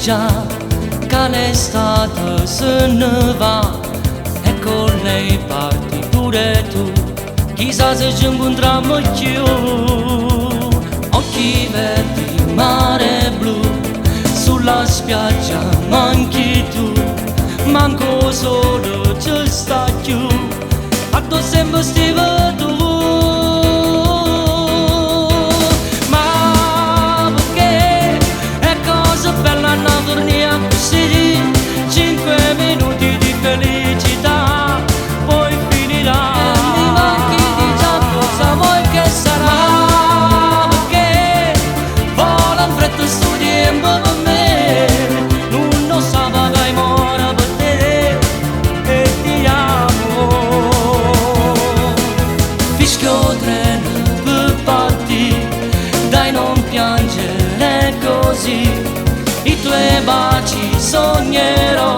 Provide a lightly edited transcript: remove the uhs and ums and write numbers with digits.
spiaggia che l'estate se ne va e con lei parti pure tu. Chissà se ci incontriamo più. Occhi verdi, mare blu, sulla spiaggia manchi tu. Manco solo ci sta più, a tu sempre stiva tu. Ma perché è cosa bella una tornia così, 5 minuti di felicità, poi finirà. E mi manchi di già cosa vuoi che sarà, perché vola in fretta sto tempo per me, non lo sa che mora per te e ti amo. Fischio treno per partire, dai non piangere così, i tuoi baci sognerò